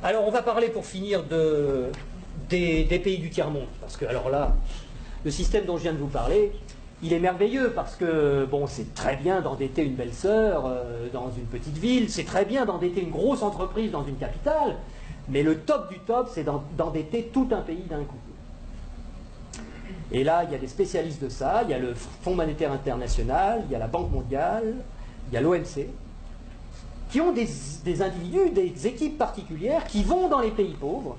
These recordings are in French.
Alors, on va parler pour finir des pays du tiers-monde. Parce que, alors là, le système dont je viens de vous parler, il est merveilleux parce que, bon, c'est très bien d'endetter une belle sœur dans une petite ville, c'est très bien d'endetter une grosse entreprise dans une capitale, mais le top du top, c'est d'endetter tout un pays d'un coup. Et là, il y a des spécialistes de ça, il y a le Fonds monétaire international, il y a la Banque mondiale, il y a l'OMC, qui ont des individus, des équipes particulières qui vont dans les pays pauvres,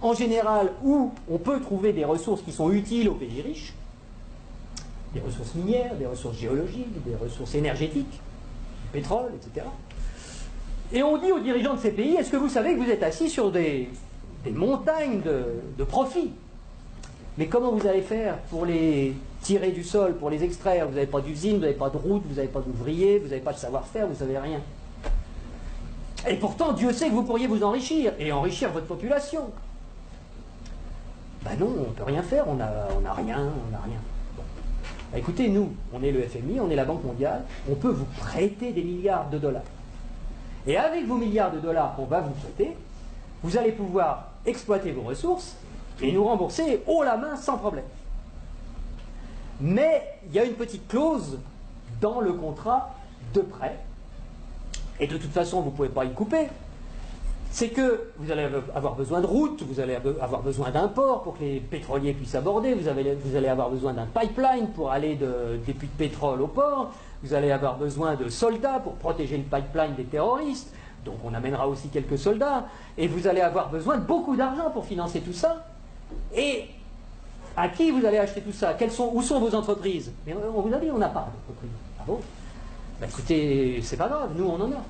en général où on peut trouver des ressources qui sont utiles aux pays riches, des ressources minières, des ressources géologiques, des ressources énergétiques, du pétrole, etc. Et on dit aux dirigeants de ces pays, est-ce que vous savez que vous êtes assis sur des montagnes de profits? Mais comment vous allez faire pour les tirer du sol, pour les extraire? Vous n'avez pas d'usine, vous n'avez pas de route, vous n'avez pas d'ouvriers, vous n'avez pas de savoir-faire, vous ne savez rien. Et pourtant, Dieu sait que vous pourriez vous enrichir, et enrichir votre population. Ben non, on ne peut rien faire, on n'a rien, on n'a rien. Bon. Ben écoutez, nous, on est le FMI, on est la Banque mondiale, on peut vous prêter des milliards de dollars. Et avec vos milliards de dollars qu'on va vous prêter, vous allez pouvoir exploiter vos ressources et nous rembourser haut la main sans problème. Mais il y a une petite clause dans le contrat de prêt, et de toute façon vous ne pouvez pas y couper, c'est que vous allez avoir besoin de routes, vous allez avoir besoin d'un port pour que les pétroliers puissent aborder, vous allez avoir besoin d'un pipeline pour aller des puits de pétrole au port, vous allez avoir besoin de soldats pour protéger le pipeline des terroristes, donc on amènera aussi quelques soldats, et vous allez avoir besoin de beaucoup d'argent pour financer tout ça. Et à qui vous allez acheter tout ça? Où sont vos entreprises? Mais on vous a dit, on n'a pas d'entreprise. Ah bon? Ben écoutez, c'est pas grave, nous on en a.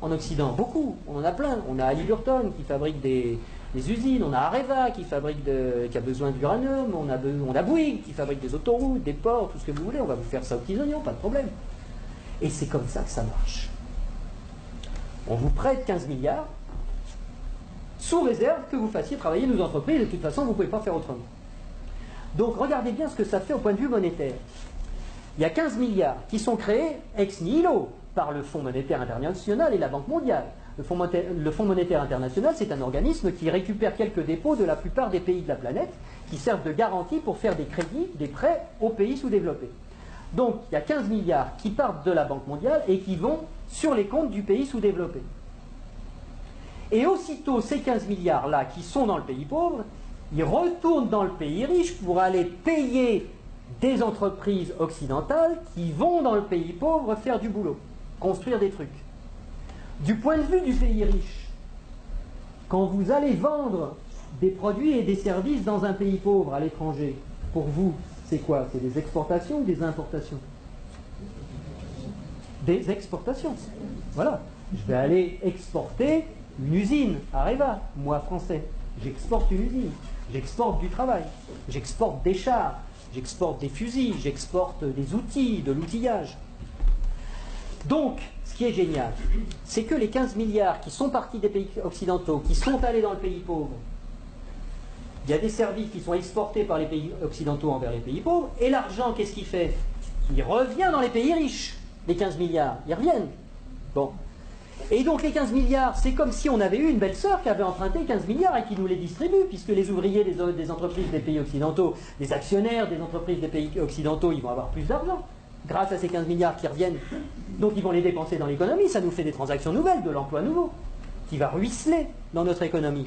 En Occident, beaucoup, on en a plein. On a Halliburton qui fabrique des usines, on a Areva qui a besoin d'uranium, on a Bouygues qui fabrique des autoroutes, des ports, tout ce que vous voulez, on va vous faire ça aux petits oignons, pas de problème. Et c'est comme ça que ça marche. On vous prête 15 milliards, sous réserve que vous fassiez travailler nos entreprises, et de toute façon, vous ne pouvez pas faire autrement. Donc, regardez bien ce que ça fait au point de vue monétaire. Il y a 15 milliards qui sont créés ex nihilo par le Fonds monétaire international et la Banque mondiale. Le Fonds monétaire international, c'est un organisme qui récupère quelques dépôts de la plupart des pays de la planète, qui servent de garantie pour faire des crédits, des prêts aux pays sous-développés. Donc, il y a 15 milliards qui partent de la Banque mondiale et qui vont sur les comptes du pays sous-développé. Et aussitôt, ces 15 milliards-là qui sont dans le pays pauvre, ils retournent dans le pays riche pour aller payer des entreprises occidentales qui vont dans le pays pauvre faire du boulot, construire des trucs. Du point de vue du pays riche, quand vous allez vendre des produits et des services dans un pays pauvre à l'étranger, pour vous, c'est quoi? C'est des exportations ou des importations? Des exportations. Voilà. Je vais aller exporter une usine, Areva, moi français. J'exporte une usine, j'exporte du travail, j'exporte des chars, j'exporte des fusils, j'exporte des outils, de l'outillage. Donc, ce qui est génial, c'est que les 15 milliards qui sont partis des pays occidentaux, qui sont allés dans le pays pauvre, il y a des services qui sont exportés par les pays occidentaux envers les pays pauvres, et l'argent, qu'est-ce qu'il fait? Il revient dans les pays riches, les 15 milliards, ils reviennent. Bon. Et donc les 15 milliards, c'est comme si on avait eu une belle sœur qui avait emprunté 15 milliards et qui nous les distribue, puisque les ouvriers des entreprises des pays occidentaux, les actionnaires des entreprises des pays occidentaux, ils vont avoir plus d'argent grâce à ces 15 milliards qui reviennent. Donc ils vont les dépenser dans l'économie, ça nous fait des transactions nouvelles, de l'emploi nouveau, qui va ruisseler dans notre économie.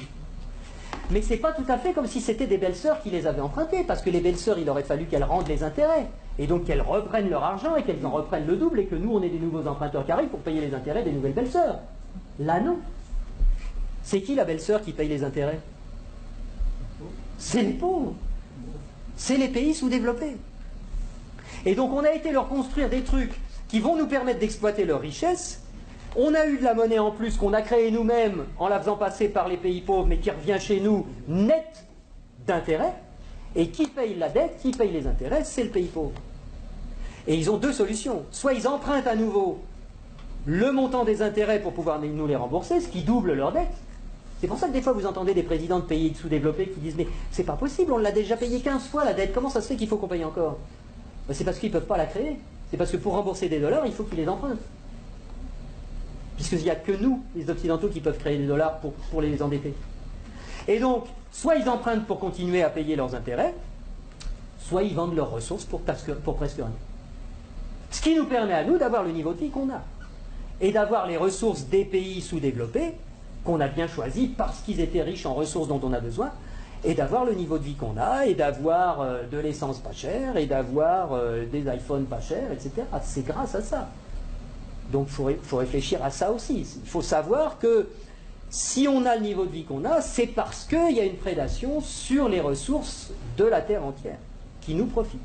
Mais c'est pas tout à fait comme si c'était des belles sœurs qui les avaient empruntées, parce que les belles sœurs, il aurait fallu qu'elles rendent les intérêts, et donc qu'elles reprennent leur argent et qu'elles en reprennent le double, et que nous, on ait des nouveaux emprunteurs qui arrivent pour payer les intérêts des nouvelles belles sœurs. Là, non. C'est qui la belle sœur qui paye les intérêts? C'est les pauvres. C'est les pays sous-développés. Et donc, on a été leur construire des trucs qui vont nous permettre d'exploiter leur richesse. On a eu de la monnaie en plus qu'on a créée nous-mêmes en la faisant passer par les pays pauvres, mais qui revient chez nous net d'intérêts. Et qui paye la dette, qui paye les intérêts, c'est le pays pauvre. Et ils ont deux solutions. Soit ils empruntent à nouveau le montant des intérêts pour pouvoir nous les rembourser, ce qui double leur dette. C'est pour ça que des fois vous entendez des présidents de pays sous-développés qui disent « Mais c'est pas possible, on l'a déjà payé 15 fois la dette, comment ça se fait qu'il faut qu'on paye encore ?» C'est parce qu'ils ne peuvent pas la créer. C'est parce que pour rembourser des dollars, il faut qu'ils les empruntent. puisqu'il n'y a que nous, les Occidentaux, qui peuvent créer des dollars pour les endetter. Et donc, soit ils empruntent pour continuer à payer leurs intérêts, soit ils vendent leurs ressources pour presque rien. Ce qui nous permet à nous d'avoir le niveau de vie qu'on a. Et d'avoir les ressources des pays sous-développés, qu'on a bien choisis parce qu'ils étaient riches en ressources dont on a besoin, et d'avoir le niveau de vie qu'on a, et d'avoir de l'essence pas chère, et d'avoir des iPhones pas chers, etc. C'est grâce à ça. Donc il faut réfléchir à ça aussi. Il faut savoir que si on a le niveau de vie qu'on a, c'est parce qu'il y a une prédation sur les ressources de la Terre entière, qui nous profitent.